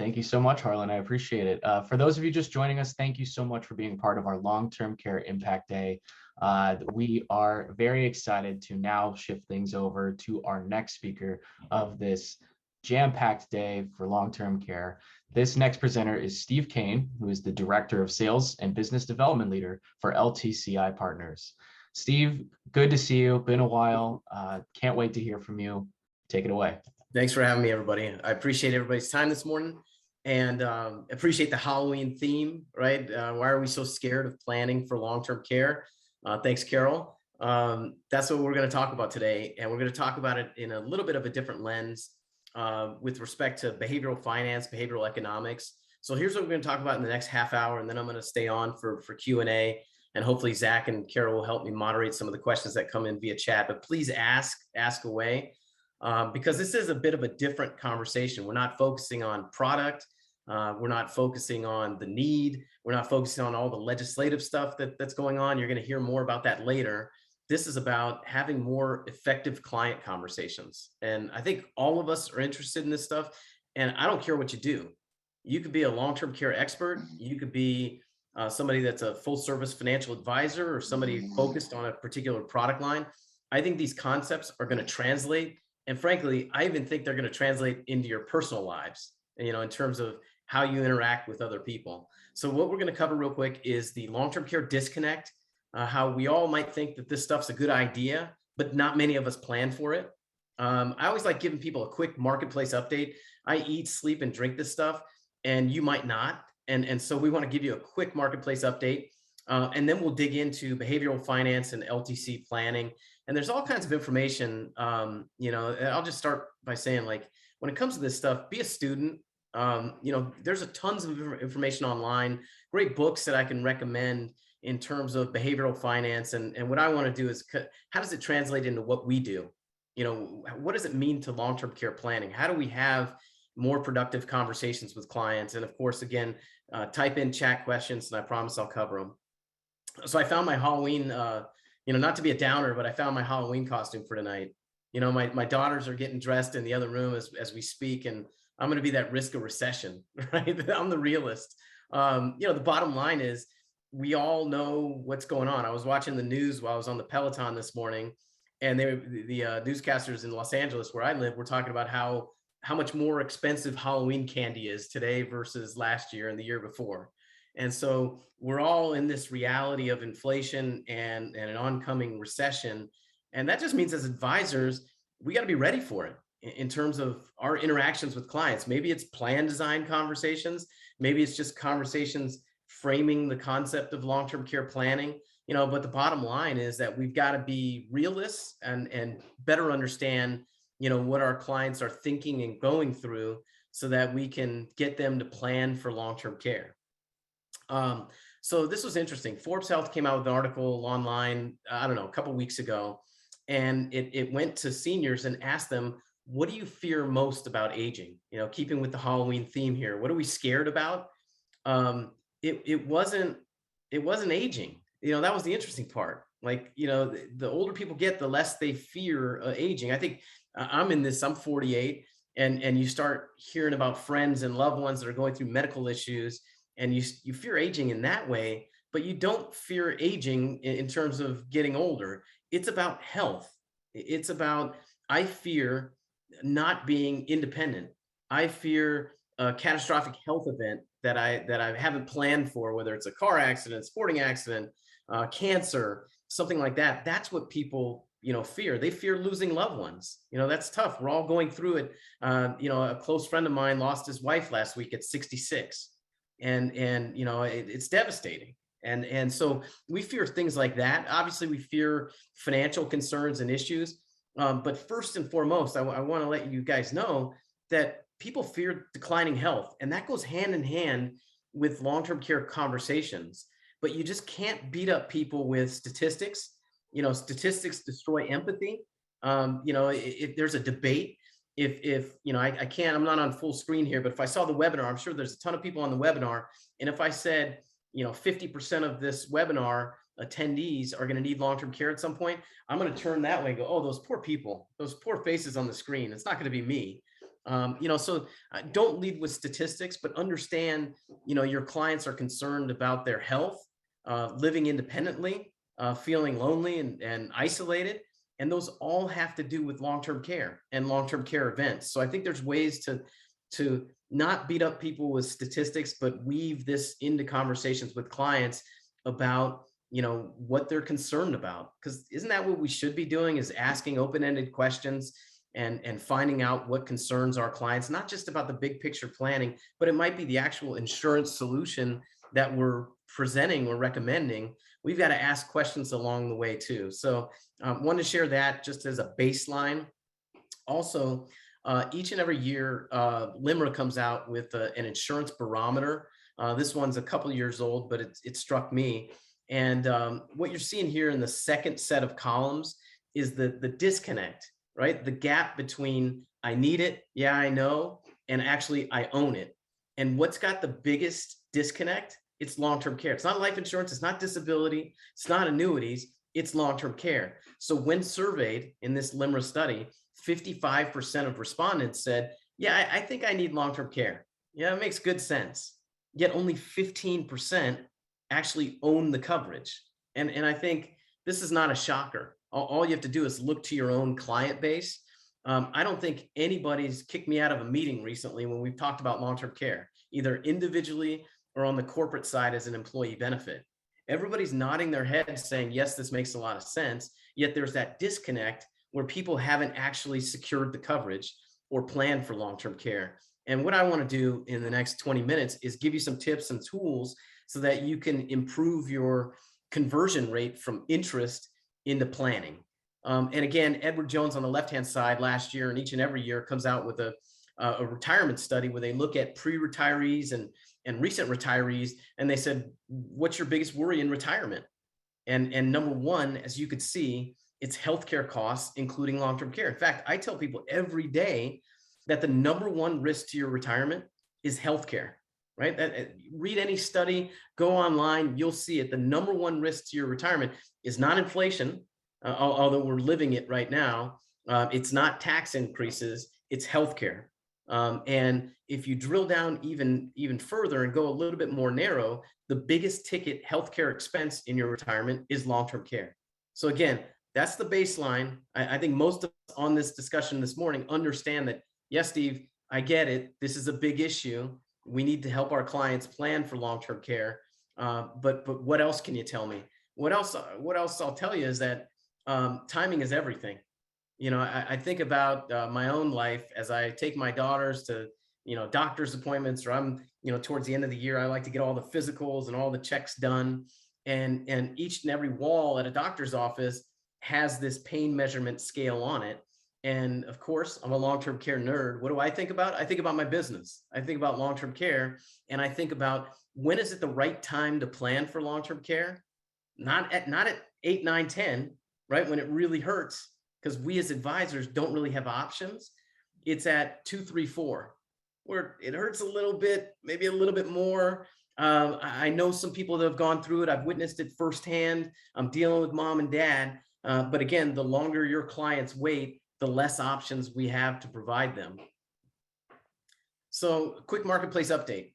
Thank you so much, Harlan. I appreciate it. For those of you just joining us, thank you so much for being part of our Long-Term Care Impact Day. We are very excited to now shift things over to our next speaker of this jam-packed day for long-term care. This next presenter is Steve Cain, who is the Director of Sales and Business Development Leader for LTCI Partners. Steve, good to see you. Been a while. Can't wait to hear from you. Take it away. Thanks for having me, everybody. I appreciate everybody's time this morning and appreciate the Halloween theme, right? Why are we so scared of planning for long-term care? Thanks, Carol. That's what we're going to talk about today. And we're going to talk about it in a little bit of a different lens with respect to behavioral finance, behavioral economics. So here's what we're going to talk about in the next half hour, and then I'm going to stay on for Q&A. And hopefully Zach and Carol will help me moderate some of the questions that come in via chat. But please ask away. Because this is a bit of a different conversation. We're not focusing on product. We're not focusing on the need. We're not focusing on all the legislative stuff that's going on. You're going to hear more about that later. This is about having more effective client conversations. And I think all of us are interested in this stuff. And I don't care what you do. You could be a long-term care expert. You could be somebody that's a full-service financial advisor or somebody focused on a particular product line. I think these concepts are going to translate. And frankly, I even think they're going to translate into your personal lives, you know, in terms of how you interact with other people. So what we're going to cover real quick is the long-term care disconnect, how we all might think that this stuff's a good idea, but not many of us plan for it. I always like giving people a quick marketplace update. I eat, sleep, and drink this stuff, and you might not. And so we want to give you a quick marketplace update. And then we'll dig into behavioral finance and LTC planning. And there's all kinds of information, you know, I'll just start by saying, like, when it comes to this stuff, be a student. You know, there's tons of information online, great books that I can recommend in terms of behavioral finance. And what I want to do is, how does it translate into what we do? You know, what does it mean to long-term care planning? How do we have more productive conversations with clients? And of course, again, type in chat questions and I promise I'll cover them. So I found my Halloween, you know, not to be a downer, but I found my Halloween costume for tonight. You know, my daughters are getting dressed in the other room as we speak, and I'm going to be that risk of recession, right? I'm the realist. You know, the bottom line is we all know what's going on. I was watching the news while I was on the Peloton this morning, and the newscasters in Los Angeles, where I live, were talking about how much more expensive Halloween candy is today versus last year and the year before. And so we're all in this reality of inflation and an oncoming recession. And that just means as advisors, we got to be ready for it in terms of our interactions with clients. Maybe it's plan design conversations. Maybe it's just conversations framing the concept of long-term care planning, you know, but the bottom line is that we've got to be realists and better understand, you know, what our clients are thinking and going through so that we can get them to plan for long-term care. So this was interesting. Forbes Health came out with an article online, I don't know, a couple of weeks ago, and it went to seniors and asked them, what do you fear most about aging? You know, keeping with the Halloween theme here, what are we scared about? It wasn't aging. You know, that was the interesting part. Like, you know, the older people get, the less they fear aging. I think I'm in this, I'm 48, and you start hearing about friends and loved ones that are going through medical issues, and you fear aging in that way, but you don't fear aging in terms of getting older. It's about health. It's about, I fear not being independent. I fear a catastrophic health event that I haven't planned for, whether it's a car accident, sporting accident, cancer, something like that. That's what people, you know, fear. They fear losing loved ones. You know, that's tough. We're all going through it. You know, a close friend of mine lost his wife last week at 66. And you know, it's devastating. And so we fear things like that. Obviously, we fear financial concerns and issues. But first and foremost, I want to let you guys know that people fear declining health, and that goes hand in hand with long-term care conversations. But you just can't beat up people with statistics. You know, statistics destroy empathy. You know, if there's a debate, if you know, I can't, I'm not on full screen here, but if I saw the webinar, I'm sure there's a ton of people on the webinar. And if I said, you know, 50% of this webinar attendees are going to need long-term care at some point, I'm going to turn that way and go, oh, those poor people, those poor faces on the screen. It's not going to be me. So don't lead with statistics, but understand, your clients are concerned about their health, living independently, feeling lonely and isolated. And those all have to do with long-term care and long-term care events. So I think there's ways to not beat up people with statistics, but weave this into conversations with clients about, what they're concerned about. Because isn't that what we should be doing, is asking open-ended questions and finding out what concerns our clients, not just about the big picture planning, but it might be the actual insurance solution that we're presenting or recommending. We've got to ask questions along the way too. So want to share that just as a baseline. Also, each and every year, LIMRA comes out with an insurance barometer. This one's a couple of years old, but it struck me. And what you're seeing here in the second set of columns is the disconnect, right? The gap between I need it, yeah, I know, and actually I own it. And what's got the biggest disconnect? It's long-term care. It's not life insurance, it's not disability, it's not annuities, it's long-term care. So when surveyed in this LIMRA study, 55% of respondents said, yeah, I think I need long-term care. Yeah, it makes good sense. Yet only 15% actually own the coverage. And I think this is not a shocker. All you have to do is look to your own client base. I don't think anybody's kicked me out of a meeting recently when we've talked about long-term care, either individually or on the corporate side as an employee benefit. Everybody's nodding their head saying, yes, this makes a lot of sense. Yet there's that disconnect where people haven't actually secured the coverage or planned for long-term care. And what I want to do in the next 20 minutes is give you some tips and tools so that you can improve your conversion rate from interest into planning. And again, Edward Jones on the left-hand side last year and each and every year comes out with a retirement study where they look at pre-retirees and recent retirees. And they said, what's your biggest worry in retirement? And number one, as you could see, it's healthcare costs, including long-term care. In fact, I tell people every day that the number one risk to your retirement is healthcare, right? Read any study, go online, you'll see it. The number one risk to your retirement is not inflation, although we're living it right now. It's not tax increases, it's healthcare. And if you drill down even further and go a little bit more narrow, the biggest ticket healthcare expense in your retirement is long-term care. So again, that's the baseline. I think most of us on this discussion this morning understand that, yes, Steve, I get it. This is a big issue. We need to help our clients plan for long-term care. But what else can you tell me? What else I'll tell you is that timing is everything. I think about my own life as I take my daughters to, doctor's appointments, or I'm, towards the end of the year, I like to get all the physicals and all the checks done. And each and every wall at a doctor's office has this pain measurement scale on it. And of course, I'm a long-term care nerd. What do I think about? I think about my business. I think about long-term care. And I think about, when is it the right time to plan for long-term care? Not at 8, 9, 10, right? When it really hurts, because we as advisors don't really have options. It's at 2, 3, 4, where it hurts a little bit, maybe a little bit more. I know some people that have gone through it. I've witnessed it firsthand. I'm dealing with mom and dad. But again, the longer your clients wait, the less options we have to provide them. So quick marketplace update.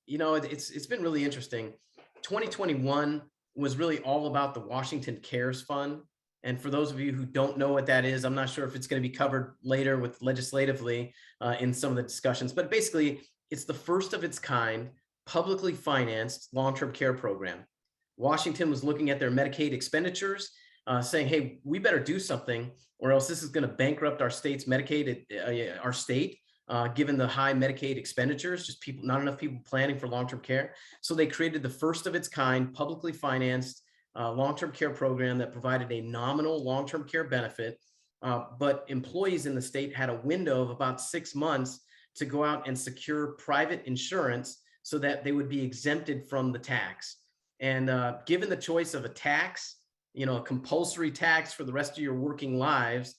It's been really interesting. 2021 was really all about the Washington Cares Fund. And for those of you who don't know what that is, I'm not sure if it's going to be covered later with legislatively in some of the discussions, but basically it's the first of its kind publicly financed long-term care program. Washington was looking at their Medicaid expenditures, saying, hey, we better do something or else this is going to bankrupt our state's Medicaid, our state, given the high Medicaid expenditures, just not enough people planning for long-term care. So they created the first of its kind publicly financed long-term care program that provided a nominal long-term care benefit, but employees in the state had a window of about 6 months to go out and secure private insurance so that they would be exempted from the tax. And given the choice of a tax, a compulsory tax for the rest of your working lives,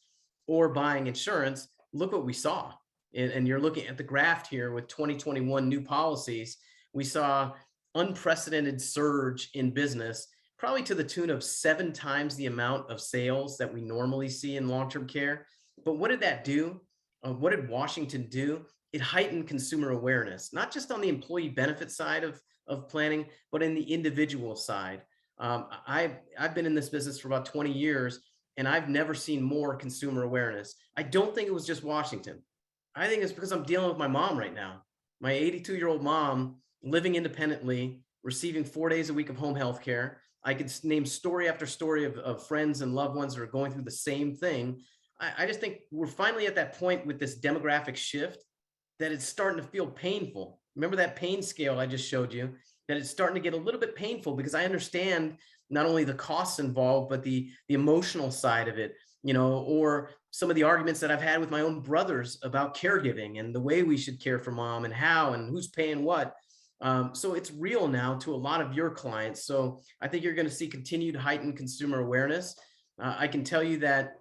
or buying insurance, look what we saw. And you're looking at the graph here with 2021 new policies. We saw unprecedented surge in business, probably to the tune of 7 times the amount of sales that we normally see in long-term care. But what did that do? What did Washington do? It heightened consumer awareness, not just on the employee benefit side of planning, but in the individual side. I've been in this business for about 20 years, and I've never seen more consumer awareness. I don't think it was just Washington. I think it's because I'm dealing with my mom right now. My 82-year-old mom living independently, receiving 4 days a week of home health care. I could name story after story of friends and loved ones that are going through the same thing. I just think we're finally at that point with this demographic shift that it's starting to feel painful. Remember that pain scale I just showed you, that it's starting to get a little bit painful because I understand not only the costs involved, but the emotional side of it, or some of the arguments that I've had with my own brothers about caregiving and the way we should care for mom and how and who's paying what. So it's real now to a lot of your clients. So I think you're going to see continued heightened consumer awareness. I can tell you that,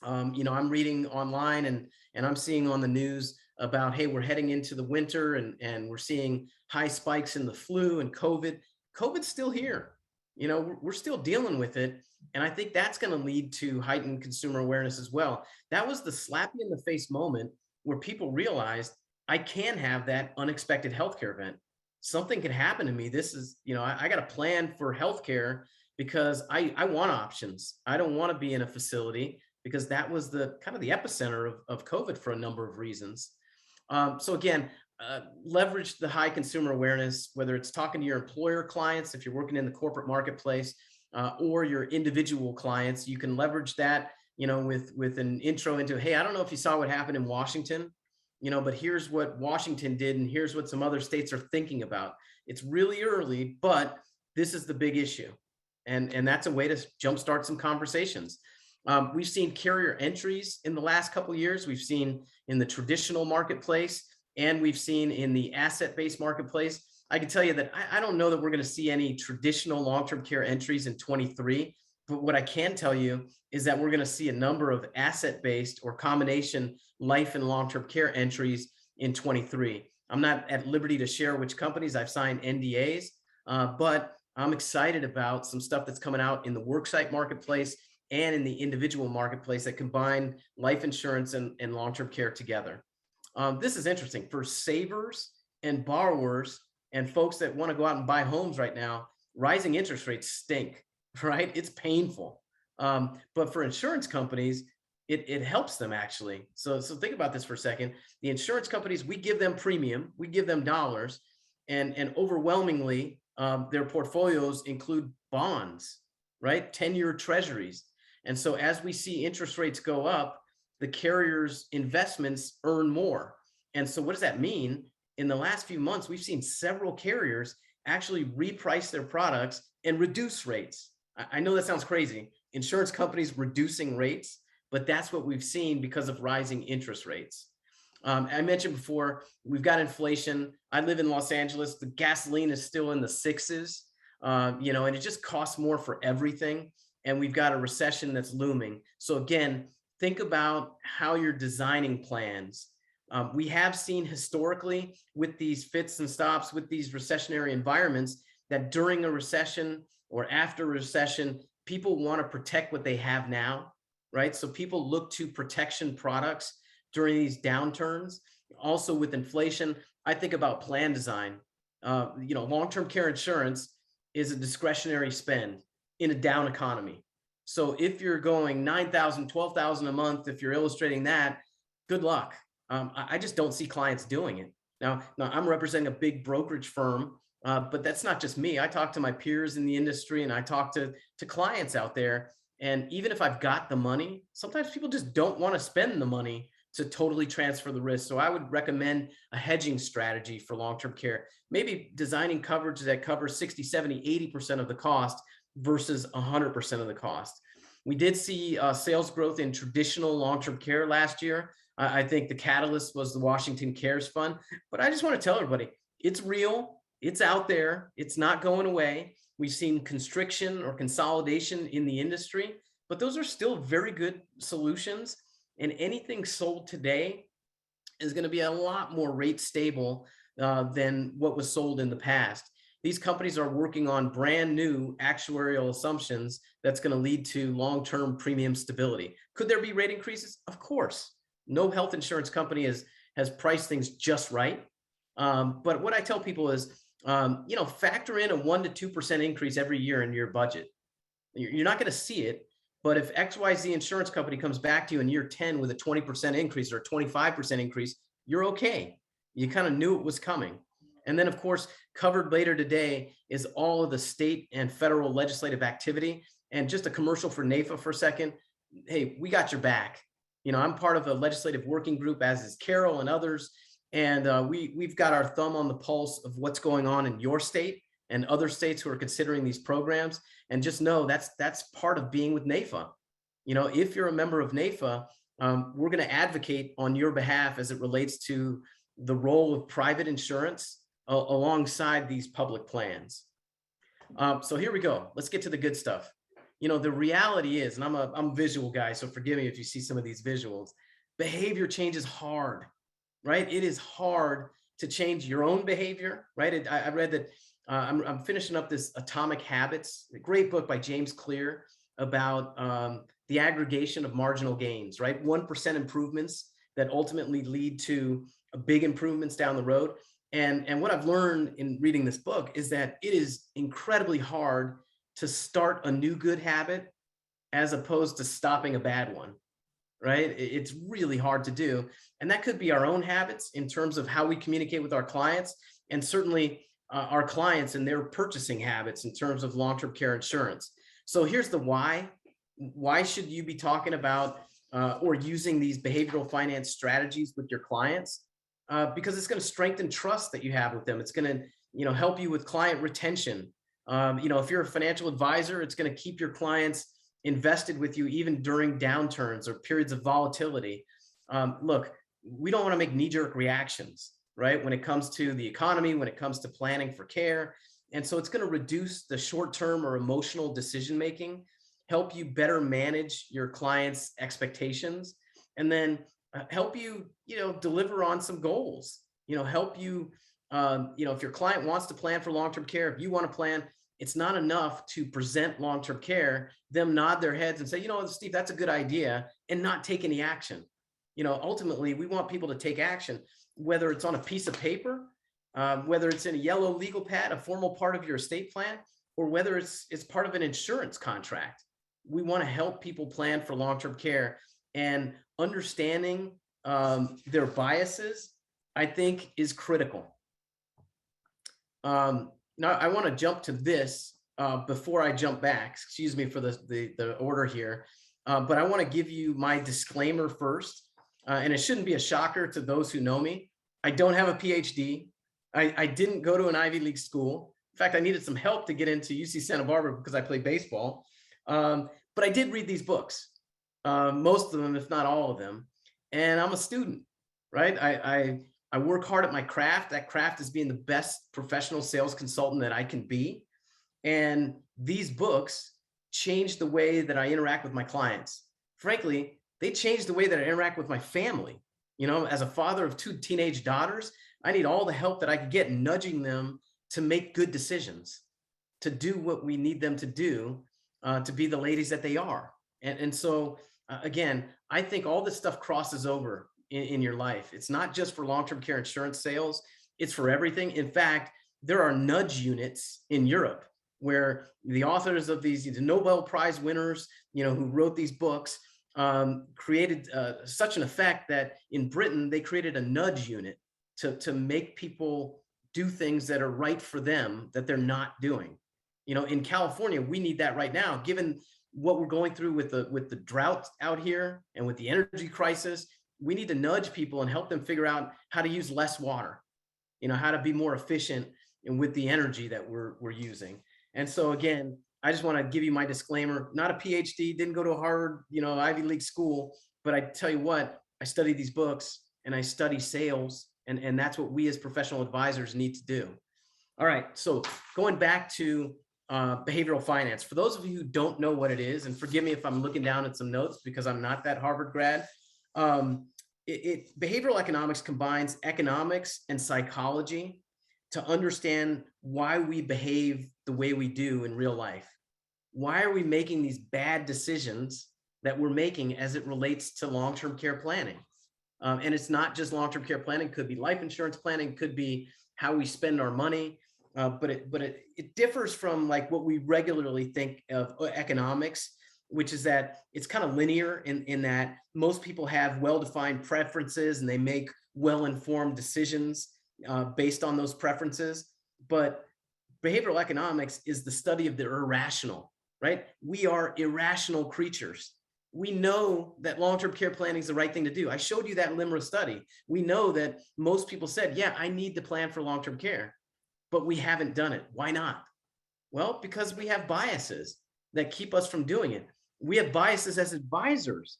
I'm reading online and I'm seeing on the news about, hey, we're heading into the winter and we're seeing high spikes in the flu and COVID. COVID's still here. We're still dealing with it. And I think that's going to lead to heightened consumer awareness as well. That was the slap you in the face moment where people realized I can have that unexpected healthcare event. Something could happen to me. This is, I got a plan for healthcare because I want options. I don't want to be in a facility because that was the kind of the epicenter of COVID for a number of reasons. So again, leverage the high consumer awareness, whether it's talking to your employer clients, if you're working in the corporate marketplace, or your individual clients. You can leverage that, with an intro into, hey, I don't know if you saw what happened in Washington, but here's what Washington did, and here's what some other states are thinking about. It's really early, but this is the big issue. And that's a way to jumpstart some conversations. We've seen carrier entries in the last couple of years. We've seen in the traditional marketplace, and we've seen in the asset-based marketplace. I can tell you that I don't know that we're going to see any traditional long-term care entries in 23, but what I can tell you is that we're going to see a number of asset-based or combination life and long-term care entries in 23. I'm not at liberty to share which companies. I've signed NDAs, but I'm excited about some stuff that's coming out in the worksite marketplace and in the individual marketplace that combine life insurance and long-term care together. This is interesting for savers and borrowers and folks that want to go out and buy homes right now. Rising interest rates stink, right? It's painful. But for insurance companies, it helps them actually. So think about this for a second. The insurance companies, we give them premium, we give them dollars, and overwhelmingly, their portfolios include bonds, right? 10-year treasuries. And so as we see interest rates go up, the carriers' investments earn more. And so what does that mean? In the last few months, we've seen several carriers actually reprice their products and reduce rates. I know that sounds crazy. Insurance companies reducing rates, but that's what we've seen because of rising interest rates. I mentioned before, we've got inflation. I live in Los Angeles. The gasoline is still in the sixes, and it just costs more for everything. And we've got a recession that's looming. So again, think about how you're designing plans. We have seen historically with these fits and stops, with these recessionary environments, that during a recession or after a recession, people want to protect what they have now, right? So people look to protection products during these downturns. Also with inflation, I think about plan design. Long-term care insurance is a discretionary spend in a down economy. So if you're going $9,000, $12,000 a month, if you're illustrating that, good luck. I just don't see clients doing it. Now I'm representing a big brokerage firm, but that's not just me. I talk to my peers in the industry and I talk to clients out there. And even if I've got the money, sometimes people just don't want to spend the money to totally transfer the risk. So I would recommend a hedging strategy for long-term care, maybe designing coverage that covers 60, 70, 80% of the cost versus 100% of the cost. We did see sales growth in traditional long-term care last year. I think the catalyst was the Washington Cares Fund, but I just want to tell everybody, it's real, it's out there, it's not going away. We've seen constriction or consolidation in the industry, but those are still very good solutions. And anything sold today is going to be a lot more rate stable than what was sold in the past. These companies are working on brand new actuarial assumptions that's going to lead to long-term premium stability. Could there be rate increases? Of course. No health insurance company has priced things just right. But what I tell people is, factor in a 1 to 2% increase every year in your budget. You're not going to see it, but if XYZ insurance company comes back to you in year 10 with a 20% increase or a 25% increase, you're okay. You kind of knew it was coming. And then, of course, covered later today is all of the state and federal legislative activity. And just a commercial for NAIFA for a second. Hey, we got your back. I'm part of a legislative working group, as is Carol and others. And we've got our thumb on the pulse of what's going on in your state and other states who are considering these programs. And just know that's part of being with NAIFA. If you're a member of NAIFA, we're going to advocate on your behalf as it relates to the role of private insurance alongside these public plans. So here we go. Let's get to the good stuff. The reality is, and I'm a visual guy, so forgive me if you see some of these visuals, behavior change is hard, right? It is hard to change your own behavior, right? I read that I'm finishing up this Atomic Habits, a great book by James Clear about the aggregation of marginal gains, right? 1% improvements that ultimately lead to big improvements down the road. And what I've learned in reading this book is that it is incredibly hard to start a new good habit as opposed to stopping a bad one, right? It's really hard to do. And that could be our own habits in terms of how we communicate with our clients, and certainly our clients and their purchasing habits in terms of long-term care insurance. So here's the why. Why should you be talking about or using these behavioral finance strategies with your clients? Because it's going to strengthen trust that you have with them. It's going to, help you with client retention. If you're a financial advisor, it's going to keep your clients invested with you even during downturns or periods of volatility. Look, we don't want to make knee-jerk reactions, right? When it comes to the economy, when it comes to planning for care. And so it's going to reduce the short-term or emotional decision-making, help you better manage your clients' expectations, and then help you, deliver on some goals, help you, if your client wants to plan for long-term care, if you want to plan, it's not enough to present long-term care, them nod their heads and say, Steve, that's a good idea, and not take any action. Ultimately, we want people to take action, whether it's on a piece of paper, whether it's in a yellow legal pad, a formal part of your estate plan, or whether it's part of an insurance contract. We want to help people plan for long-term care, and understanding their biases, I think, is critical. Now, I want to jump to this before I jump back. Excuse me for the order here, but I want to give you my disclaimer first, and it shouldn't be a shocker to those who know me. I don't have a PhD. I didn't go to an Ivy League school. In fact, I needed some help to get into UC Santa Barbara because I play baseball. But I did read these books, most of them, if not all of them. And I'm a student, right? I work hard at my craft. That craft is being the best professional sales consultant that I can be. And these books changed the way that I interact with my clients. Frankly, they changed the way that I interact with my family. As a father of 2 teenage daughters, I need all the help that I could get, nudging them to make good decisions, to do what we need them to do, to be the ladies that they are. And so, again, I think all this stuff crosses over in your life. It's not just for long-term care insurance sales. It's for everything. In fact, there are nudge units in Europe where the authors of these Nobel Prize winners, who wrote these books, created such an effect that in Britain, they created a nudge unit to make people do things that are right for them that they're not doing. In California, we need that right now, given what we're going through with the drought out here and with the energy crisis. We need to nudge people and help them figure out how to use less water, how to be more efficient and with the energy that we're using. And so, again, I just want to give you my disclaimer, not a PhD, didn't go to a Harvard, Ivy League school, but I tell you what, I study these books and I study sales, and that's what we as professional advisors need to do. All right, so going back to behavioral finance, for those of you who don't know what it is, and forgive me if I'm looking down at some notes because I'm not that Harvard grad, behavioral economics combines economics and psychology to understand why we behave the way we do in real life. Why are we making these bad decisions that we're making as it relates to long-term care planning? And it's not just long-term care planning, could be life insurance planning, could be how we spend our money. But it differs from like what we regularly think of economics, which is that it's kind of linear in that most people have well-defined preferences and they make well-informed decisions based on those preferences. But behavioral economics is the study of the irrational, right? We are irrational creatures. We know that long-term care planning is the right thing to do. I showed you that LIMRA study. We know that most people said, yeah, I need to plan for long-term care, but we haven't done it. Why not? Well, because we have biases that keep us from doing it. We have biases as advisors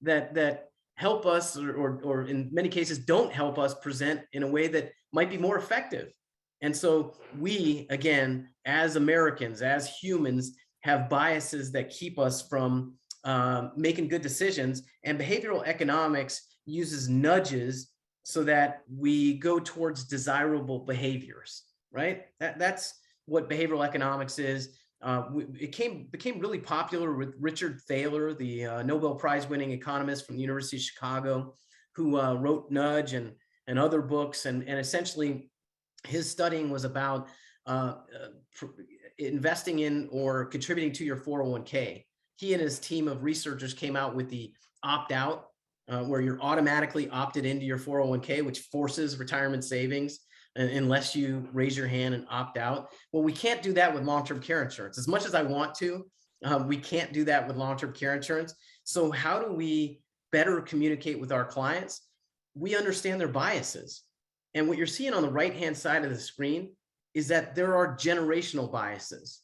that help us or in many cases don't help us present in a way that might be more effective. And so we, again, as Americans, as humans, have biases that keep us from making good decisions. And behavioral economics uses nudges so that we go towards desirable behaviors, right? That's what behavioral economics is. It became really popular with Richard Thaler, the Nobel Prize winning economist from the University of Chicago, who wrote Nudge and other books. And essentially his studying was about investing in or contributing to your 401k. He and his team of researchers came out with the opt-out, where you're automatically opted into your 401k, which forces retirement savings unless you raise your hand and opt out. Well, we can't do that with long-term care insurance. As much as I want to, we can't do that with long-term care insurance. So how do we better communicate with our clients? We understand their biases. And what you're seeing on the right-hand side of the screen is that there are generational biases.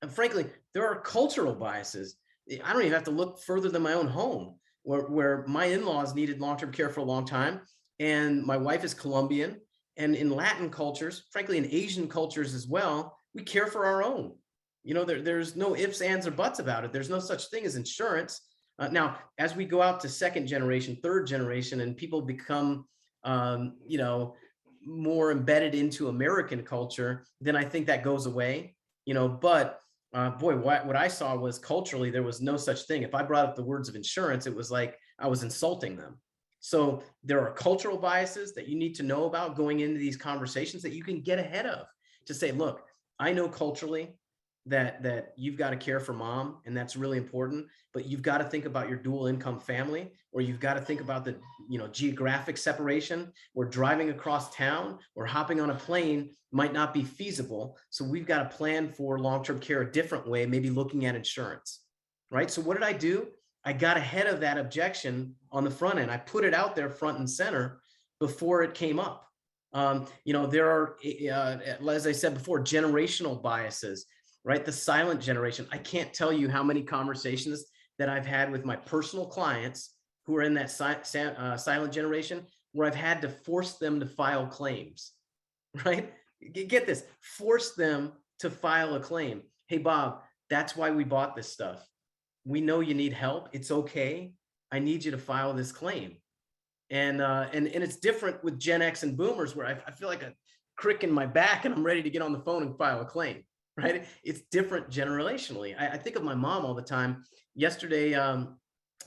And frankly, there are cultural biases. I don't even have to look further than my own home, where my in-laws needed long-term care for a long time. And my wife is Colombian. And in Latin cultures, frankly, in Asian cultures as well, we care for our own. You know, there's no ifs, ands, or buts about it. There's no such thing as insurance. Now, as we go out to second generation, third generation, and people become, you know, more embedded into American culture, then I think that goes away. You know, but boy, what I saw was culturally, there was no such thing. If I brought up the words of insurance, it was like I was insulting them. So there are cultural biases that you need to know about going into these conversations that you can get ahead of to say, look, I know culturally that you've got to care for mom, and that's really important, but you've got to think about your dual income family, or you've got to think about the, you know, geographic separation, where driving across town or hopping on a plane might not be feasible. So we've got to plan for long-term care a different way, maybe looking at insurance, right? So what did I do? I got ahead of that objection on the front end. I put it out there front and center before it came up. You know, there are, as I said before, generational biases, right? The silent generation. I can't tell you how many conversations that I've had with my personal clients who are in that silent generation, where I've had to force them to file claims, right? Get this, force them to file a claim. Hey, Bob, that's why we bought this stuff. We know you need help. It's okay. I need you to file this claim. And it's different with Gen X and boomers, where I feel like a crick in my back and I'm ready to get on the phone and file a claim, right? It's different generationally. I think of my mom all the time. Yesterday, I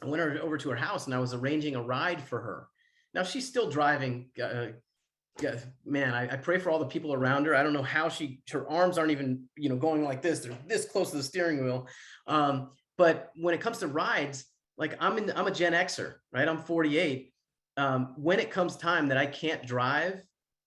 went over to her house and I was arranging a ride for her. Now she's still driving. Man, I pray for all the people around her. I don't know how her arms aren't even, you know, going like this. They're this close to the steering wheel. But when it comes to rides, like I'm a Gen Xer, right? I'm 48. When it comes time that I can't drive,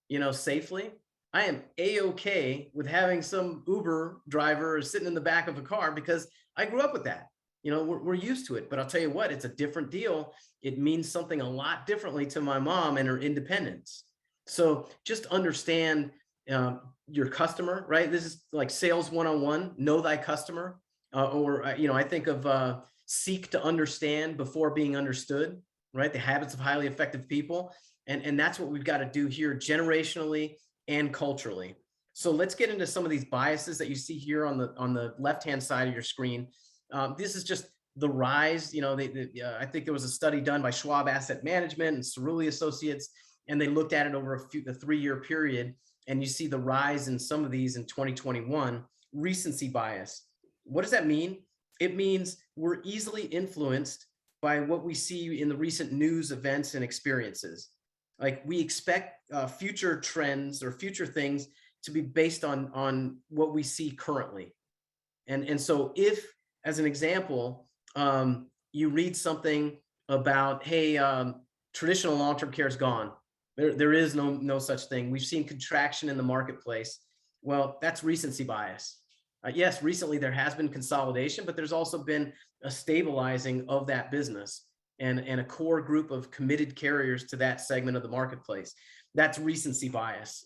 you know, safely, I am A-okay with having some Uber driver sitting in the back of a car, because I grew up with that. You know, we're used to it. But I'll tell you what, it's a different deal. It means something a lot differently to my mom and her independence. So just understand your customer, right? This is like sales 101, know thy customer. You know, I think of seek to understand before being understood, right? The habits of highly effective people. And that's what we've got to do here generationally and culturally. So let's get into some of these biases that you see here on the left-hand side of your screen. This is just the rise. You know, I think there was a study done by Schwab Asset Management and Cerulli Associates, and they looked at it over a 3-year period. And you see the rise in some of these in 2021. Recency bias. What does that mean? It means we're easily influenced by what we see in the recent news events and experiences. Like we expect future trends or future things to be based on what we see currently. And so if, as an example, you read something about, hey, traditional long-term care is gone. There is no such thing. We've seen contraction in the marketplace. Well, that's recency bias. Yes, recently there has been consolidation, but there's also been a stabilizing of that business and a core group of committed carriers to that segment of the marketplace. That's recency bias.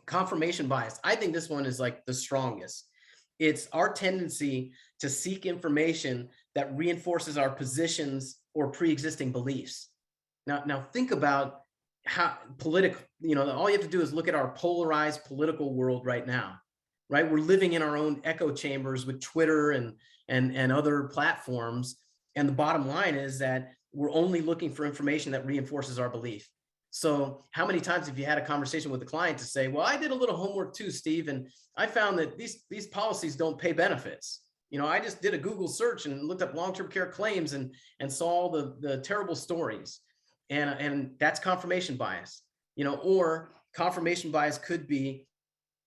Confirmation bias. I think this one is like the strongest. It's our tendency to seek information that reinforces our positions or pre-existing beliefs. Now think about how political, all you have to do is look at our polarized political world right now, right? We're living in our own echo chambers with Twitter and other platforms. And the bottom line is that we're only looking for information that reinforces our belief. So how many times have you had a conversation with a client to say, well, I did a little homework too, Steve, and I found that these policies don't pay benefits. I just did a Google search and looked up long-term care claims and saw all the terrible stories. And that's confirmation bias, or confirmation bias could be,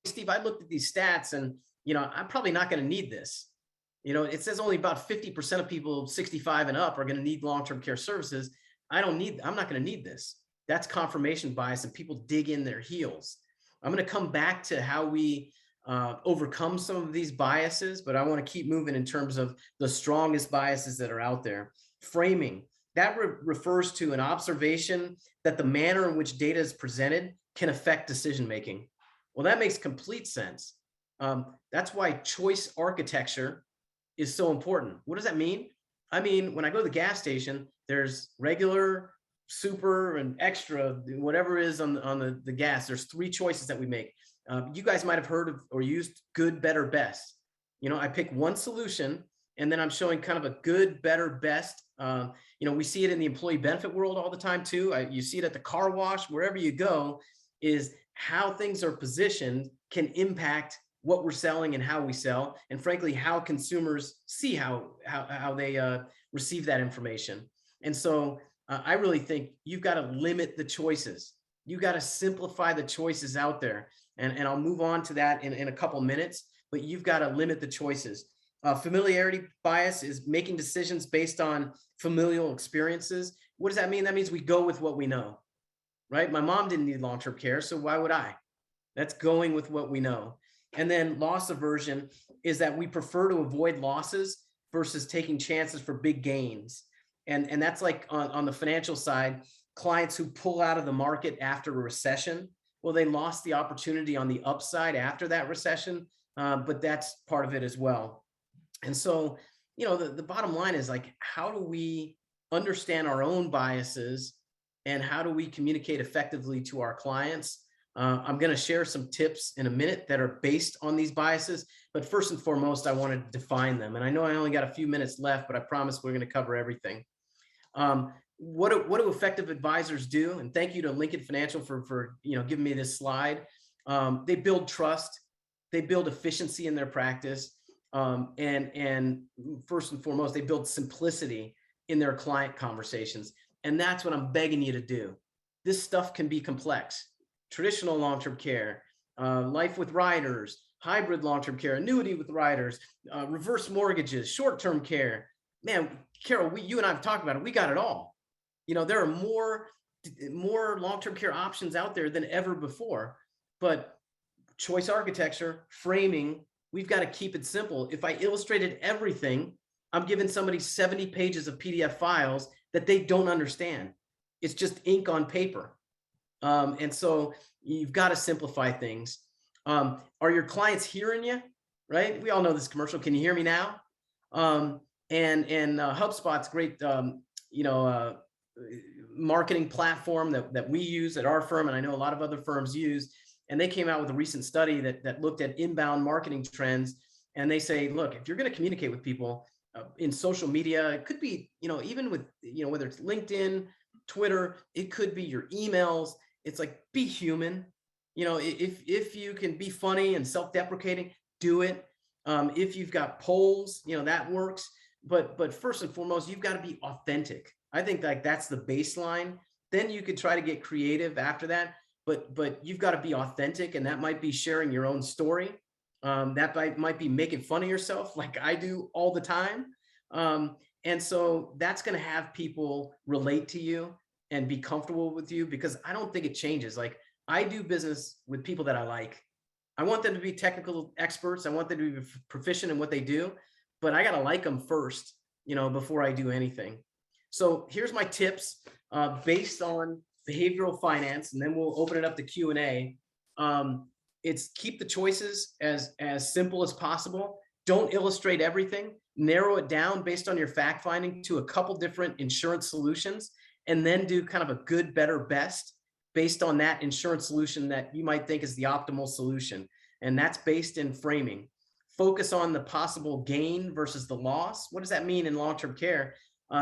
Steve, I looked at these stats and, I'm probably not going to need this. It says only about 50% of people 65 and up are going to need long-term care services. I'm not going to need this. That's confirmation bias, and people dig in their heels. I'm going to come back to how we overcome some of these biases, but I want to keep moving in terms of the strongest biases that are out there. Framing, that refers to an observation that the manner in which data is presented can affect decision-making. Well, that makes complete sense. That's why choice architecture is so important. What does that mean? I mean, when I go to the gas station, there's regular, super, and extra, whatever is on the gas. There's 3 choices that we make. You guys might have heard of or used good, better, best. I pick one solution and then I'm showing kind of a good, better, best. We see it in the employee benefit world all the time too. You see it at the car wash, wherever you go, is how things are positioned can impact what we're selling and how we sell, and frankly, how consumers see how they receive that information. And so I really think you've got to limit the choices. You got to simplify the choices out there. And I'll move on to that in a couple minutes, but you've got to limit the choices. Familiarity bias is making decisions based on familial experiences. What does that mean? That means we go with what we know, right? My mom didn't need long-term care, so why would I? That's going with what we know. And then loss aversion is that we prefer to avoid losses versus taking chances for big gains. And that's like on the financial side, clients who pull out of the market after a recession, well, they lost the opportunity on the upside after that recession, but that's part of it as well. And so, the bottom line is like, how do we understand our own biases and how do we communicate effectively to our clients? I'm going to share some tips in a minute that are based on these biases, but first and foremost, I want to define them. And I know I only got a few minutes left, but I promise we're going to cover everything. What do effective advisors do? And thank you to Lincoln Financial for giving me this slide. They build trust, they build efficiency in their practice, and first and foremost, they build simplicity in their client conversations. And that's what I'm begging you to do. This stuff can be complex. Traditional long-term care, life with riders, hybrid long-term care, annuity with riders, reverse mortgages, short-term care. Man, Carol, you and I have talked about it. We got it all. There are more long-term care options out there than ever before. But choice architecture, framing, we've got to keep it simple. If I illustrated everything, I'm giving somebody 70 pages of PDF files that they don't understand. It's just ink on paper. And so you've got to simplify things. Are your clients hearing you? Right? We all know this commercial. Can you hear me now? And HubSpot's great, marketing platform that we use at our firm, and I know a lot of other firms use. And they came out with a recent study that looked at inbound marketing trends. And they say, look, if you're going to communicate with people in social media, it could be, even with, whether it's LinkedIn, Twitter, it could be your emails. It's like, be human. If you can be funny and self-deprecating, do it. If you've got polls, that works. but first and foremost, you've got to be authentic. I think like that's the baseline. Then you could try to get creative after that, but you've got to be authentic, and that might be sharing your own story. That might be making fun of yourself, like I do all the time. And so that's going to have people relate to you and be comfortable with you, because I don't think it changes. Like, I do business with people that I like. I want them to be technical experts. I want them to be proficient in what they do, but I got to like them first, before I do anything. So here's my tips based on behavioral finance, and then we'll open it up to Q&A. It's keep the choices as simple as possible. Don't illustrate everything. Narrow it down based on your fact finding to a couple different insurance solutions, and then do kind of a good, better, best based on that insurance solution that you might think is the optimal solution. And that's based in framing. Focus on the possible gain versus the loss. What does that mean in long-term care?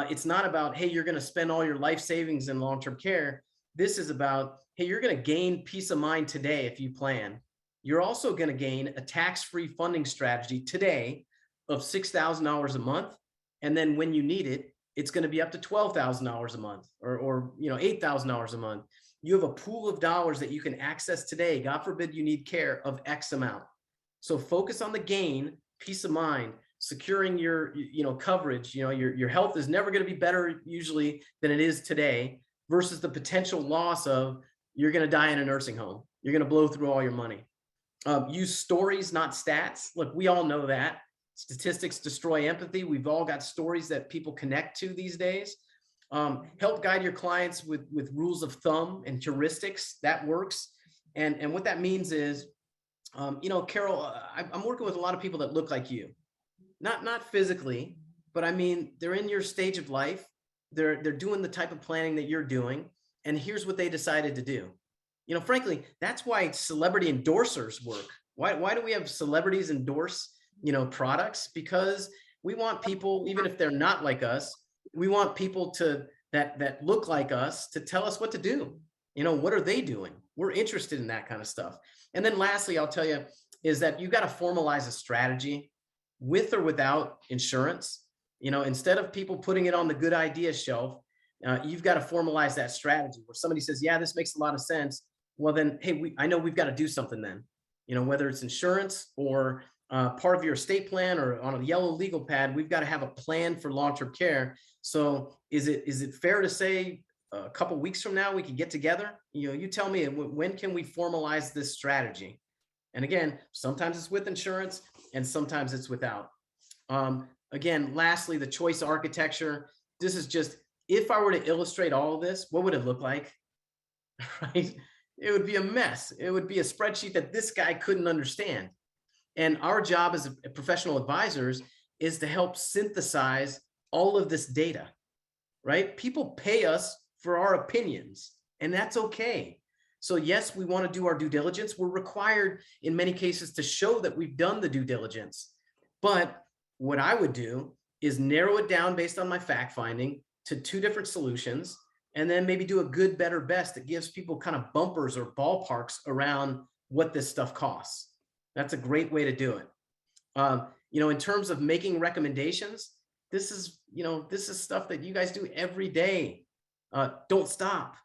It's not about, hey, you're going to spend all your life savings in long-term care. This is about, hey, you're going to gain peace of mind today if you plan. You're also going to gain a tax-free funding strategy today of $6,000 a month. And then when you need it, it's going to be up to $12,000 a month or $8,000 a month. You have a pool of dollars that you can access today. God forbid you need care of X amount. So focus on the gain, peace of mind, securing your coverage. Your health is never going to be better usually than it is today, versus the potential loss of you're going to die in a nursing home. You're going to blow through all your money. Use stories, not stats. Look, we all know that. Statistics destroy empathy. We've all got stories that people connect to these days. Help guide your clients with rules of thumb and heuristics. That works. And what that means is, Carol, I'm working with a lot of people that look like you. Not physically, but I mean, they're in your stage of life. They're doing the type of planning that you're doing. And here's what they decided to do. Frankly, that's why celebrity endorsers work. Why do we have celebrities endorse, products? Because we want people, even if they're not like us, we want people that look like us to tell us what to do. What are they doing? We're interested in that kind of stuff. And then lastly, I'll tell you is that you've got to formalize a strategy with or without insurance. Instead of people putting it on the good idea shelf, you've got to formalize that strategy where somebody says, yeah, this makes a lot of sense. Well, then, hey, I know we've got to do something then, whether it's insurance or part of your estate plan or on a yellow legal pad, we've got to have a plan for long-term care. So is it fair to say a couple of weeks from now we can get together? You tell me, when can we formalize this strategy? And again, sometimes it's with insurance and sometimes it's without. Again, lastly, the choice architecture. This is just, if I were to illustrate all of this, what would it look like? Right? It would be a mess. It would be a spreadsheet that this guy couldn't understand. And our job as professional advisors is to help synthesize all of this data, right? People pay us for our opinions, and that's okay. So yes, we want to do our due diligence. We're required in many cases to show that we've done the due diligence. But what I would do is narrow it down based on my fact finding to 2 different solutions, and then maybe do a good, better, best that gives people kind of bumpers or ballparks around what this stuff costs. That's a great way to do it. In terms of making recommendations, this is stuff that you guys do every day. Don't stop.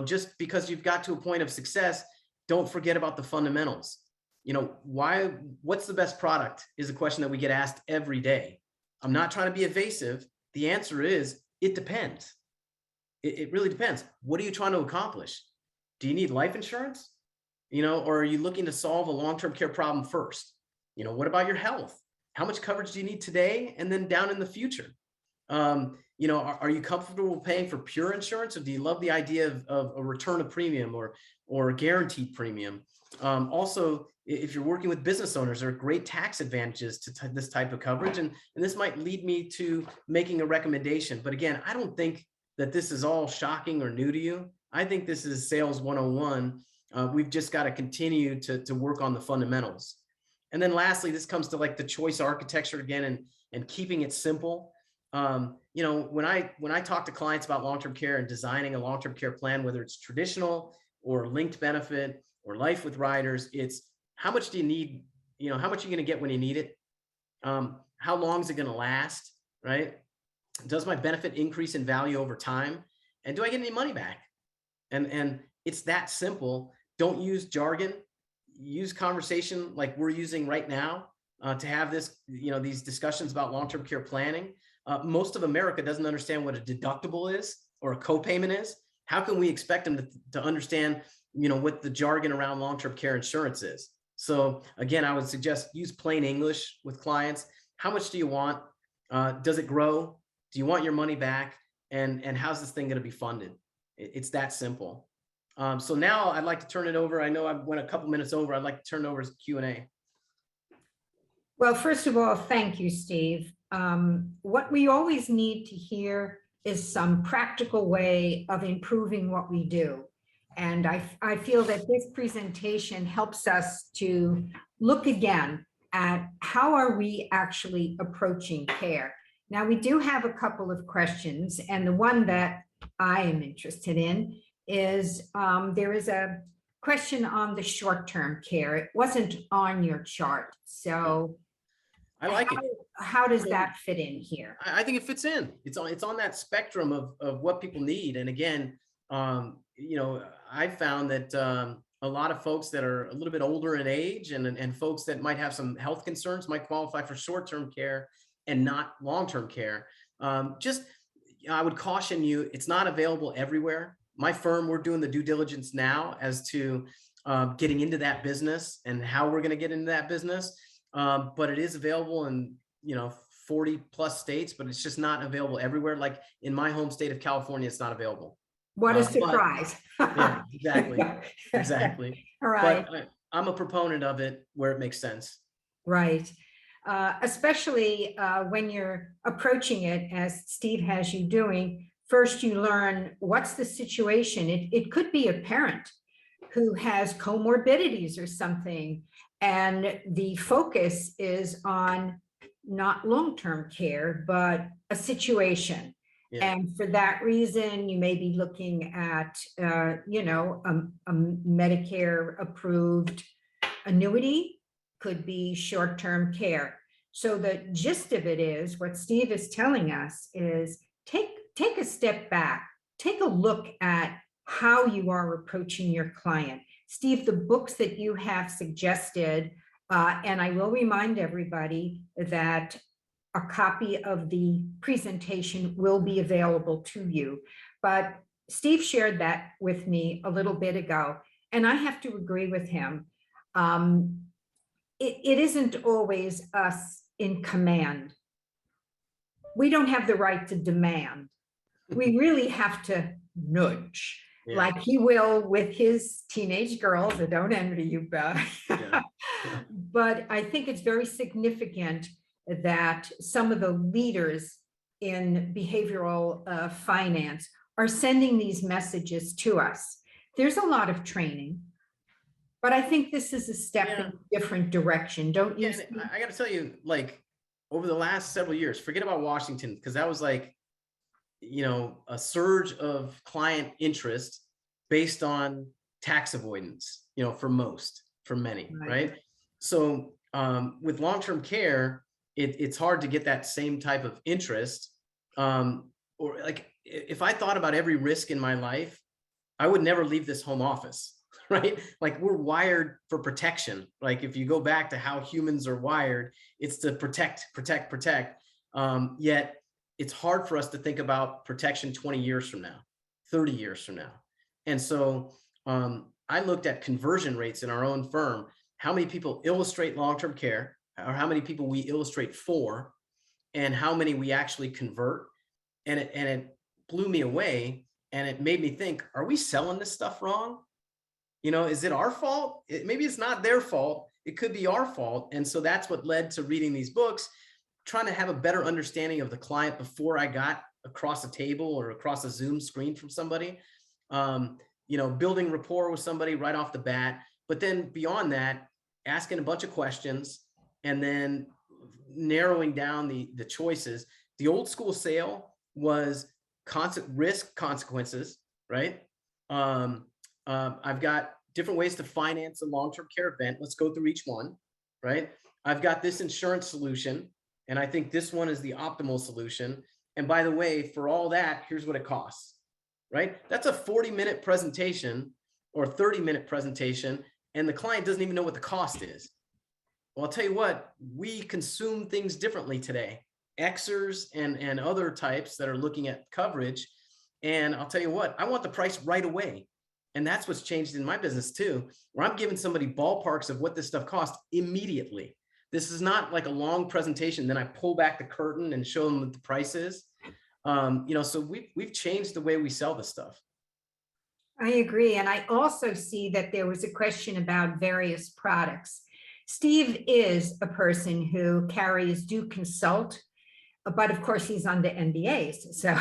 Just because you've got to a point of success, don't forget about the fundamentals. What's the best product is a question that we get asked every day. I'm not trying to be evasive. The answer is, it depends. It really depends. What are you trying to accomplish? Do you need life insurance? Or are you looking to solve a long-term care problem first? What about your health? How much coverage do you need today and then down in the future? Are you comfortable paying for pure insurance, or do you love the idea of a return of premium or a guaranteed premium? Also, if you're working with business owners, there are great tax advantages to this type of coverage. And this might lead me to making a recommendation. But again, I don't think that this is all shocking or new to you. I think this is sales 101. We've just got to continue to work on the fundamentals. And then lastly, this comes to like the choice architecture again, and keeping it simple. When I talk to clients about long-term care and designing a long-term care plan, whether it's traditional or linked benefit or life with riders, it's how much do you need? How much are you going to get when you need it? How long is it going to last? right? Does my benefit increase in value over time? And do I get any money back? And it's that simple. Don't use jargon. Use conversation like we're using right now to have this, these discussions about long-term care planning. Most of America doesn't understand what a deductible is or a copayment is. How can we expect them to understand, what the jargon around long-term care insurance is? So again, I would suggest use plain English with clients. How much do you want? Does it grow? Do you want your money back? And how's this thing going to be funded? It's that simple. So now I'd like to turn it over. I know I went a couple minutes over. I'd like to turn it over to Q&A. Well, first of all, thank you, Steve. What we always need to hear is some practical way of improving what we do. And I feel that this presentation helps us to look again at how are we actually approaching care. Now, we do have a couple of questions, and the one that I am interested in is there is a question on the short-term care. It wasn't on your chart. So I like it. How does that fit in here? I think it fits in. It's on that spectrum of what people need. And again, I found that a lot of folks that are a little bit older in age and folks that might have some health concerns might qualify for short-term care and not long-term care. I would caution you, it's not available everywhere. My firm, we're doing the due diligence now as to getting into that business and how we're going to get into that business. But it is available in, 40 plus states, but it's just not available everywhere. Like in my home state of California, it's not available. What a surprise. Yeah, exactly. Exactly. All right. But I'm a proponent of it where it makes sense. Right. Especially when you're approaching it, as Steve has you doing, first you learn what's the situation. It could be a parent who has comorbidities or something, and the focus is on not long-term care, but a situation. Yeah. And for that reason, you may be looking at, a Medicare approved annuity, could be short-term care. So the gist of it is what Steve is telling us is take a step back, take a look at how you are approaching your client. Steve, the books that you have suggested, and I will remind everybody that a copy of the presentation will be available to you. But Steve shared that with me a little bit ago, and I have to agree with him. It isn't always us in command. We don't have the right to demand. We really have to nudge. Yeah. Like he will with his teenage girls. I don't envy you, Beth. Yeah. But I think it's very significant that some of the leaders in behavioral finance are sending these messages to us. There's a lot of training, but I think this is a step in a different direction. Don't you? Yeah, I got to tell you, like over the last several years, forget about Washington, because that was like, a surge of client interest based on tax avoidance, for many, right? So with long-term care, it's hard to get that same type of interest. Or like if I thought about every risk in my life, I would never leave this home office, right? Like we're wired for protection. Like if you go back to how humans are wired, it's to protect. Yet it's hard for us to think about protection 20 years from now, 30 years from now. And so I looked at conversion rates in our own firm, how many people illustrate long-term care, or how many people we illustrate for, and how many we actually convert. And it blew me away. And it made me think, are we selling this stuff wrong? Is it our fault? Maybe it's not their fault. It could be our fault. And so that's what led to reading these books, trying to have a better understanding of the client before I got across a table or across a Zoom screen from somebody, building rapport with somebody right off the bat. But then beyond that, asking a bunch of questions and then narrowing down the choices. The old school sale was risk consequences, right? I've got different ways to finance a long-term care event. Let's go through each one, right? I've got this insurance solution. And I think this one is the optimal solution. And by the way, for all that, here's what it costs, right? That's a 40-minute presentation or 30-minute presentation, and the client doesn't even know what the cost is. Well, I'll tell you what, we consume things differently today. Xers and other types that are looking at coverage. And I'll tell you what, I want the price right away. And that's what's changed in my business too, where I'm giving somebody ballparks of what this stuff costs immediately. This is not like a long presentation, then I pull back the curtain and show them what the price is. So we've changed the way we sell this stuff. I agree. And I also see that there was a question about various products. Steve is a person who carries do consult, but of course he's under NDAs. So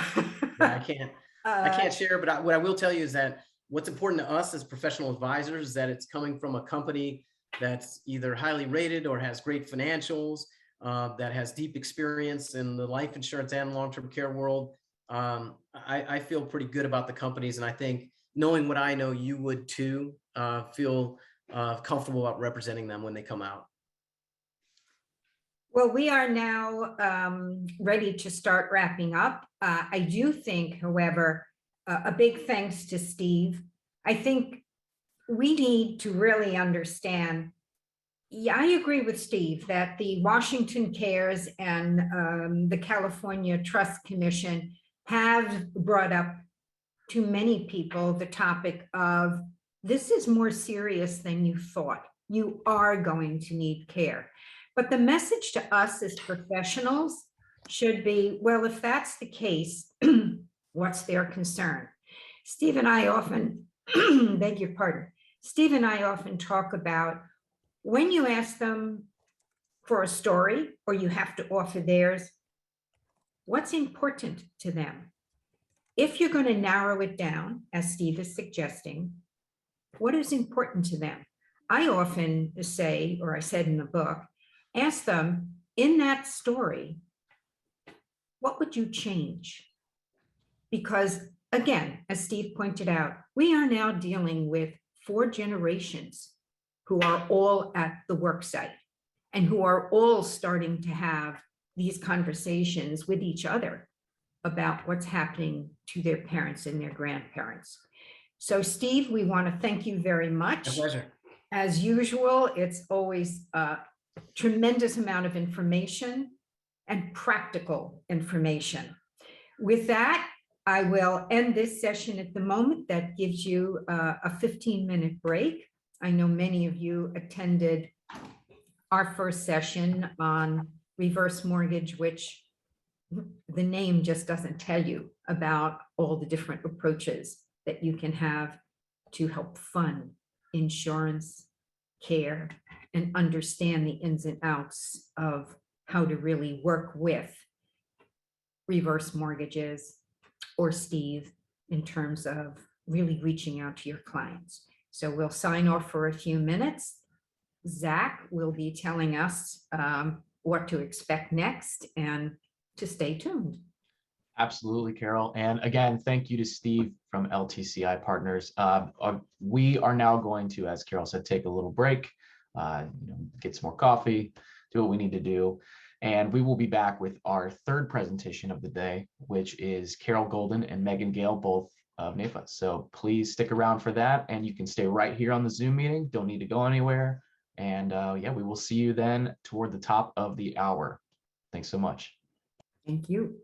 Yeah, I can't share, but what I will tell you is that what's important to us as professional advisors is that it's coming from a company that's either highly rated or has great financials, that has deep experience in the life insurance and long-term care world. I feel pretty good about the companies, and I think knowing what I know, you would too, feel comfortable about representing them when they come out. Well, we are now ready to start wrapping up. I do think, however, a big thanks to Steve. I think we need to really understand. Yeah, I agree with Steve that the Washington Cares and the California Trust Commission have brought up to many people the topic of this is more serious than you thought. You are going to need care. But the message to us as professionals should be, well, if that's the case, what's their concern? Steve and I often, beg your pardon, Steve and I often talk about when you ask them for a story or you have to offer theirs, what's important to them? If you're going to narrow it down, as Steve is suggesting, what is important to them? I often say, or I said in the book, ask them in that story, what would you change? Because again, as Steve pointed out, we are now dealing with 4 generations who are all at the work site and who are all starting to have these conversations with each other about what's happening to their parents and their grandparents. So Steve, we want to thank you very much. My pleasure. As usual, it's always a tremendous amount of information and practical information. With that, I will end this session at the moment. That gives you a 15-minute break. I know many of you attended our first session on reverse mortgage, which the name just doesn't tell you about all the different approaches that you can have to help fund insurance, care, and understand the ins and outs of how to really work with reverse mortgages or Steve in terms of really reaching out to your clients. So we'll sign off for a few minutes. Zach will be telling us what to expect next and to stay tuned. Absolutely, Carol. And again, thank you to Steve from LTCI Partners. We are now going to, as Carol said, take a little break, get some more coffee, do what we need to do. And we will be back with our third presentation of the day, which is Carol Golden and Megan Gale, both of NAIFA. So please stick around for that. And you can stay right here on the Zoom meeting. Don't need to go anywhere. And yeah, we will see you then toward the top of the hour. Thanks so much. Thank you.